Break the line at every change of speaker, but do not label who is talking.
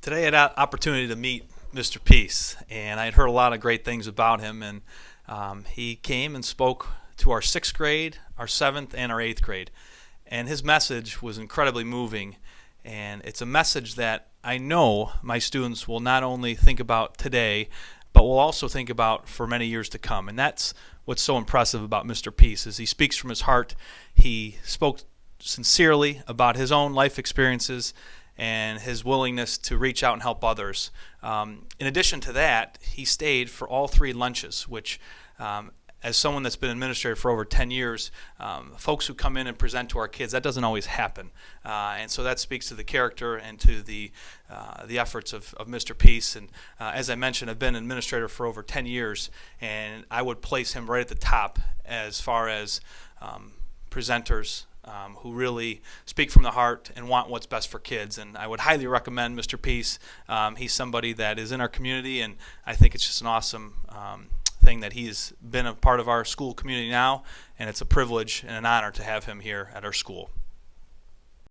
Today I had an opportunity to meet Mr. Peace, and I had heard a lot of great things about him. And he came and spoke to our sixth grade, our seventh, and our eighth grade. And his message was incredibly moving. And it's a message that I know my students will not only think about today, but will also think about for many years to come. And that's what's so impressive about Mr. Peace is he speaks from his heart. He spoke sincerely about his own life experiences and his willingness to reach out and help others. In addition to that, he stayed for all three lunches, which as someone that's been administrator for over 10 years, folks who come in and present to our kids, that doesn't always happen. And so that speaks to the character and to the efforts of Mr. Peace. And as I mentioned, I've been administrator for over 10 years, and I would place him right at the top as far as presenters who really speak from the heart and want what's best for kids. And I would highly recommend Mr. Peace. He's somebody that is in our community, and I think it's just an awesome thing that he's been a part of our school community now, and it's a privilege and an honor to have him here at our school.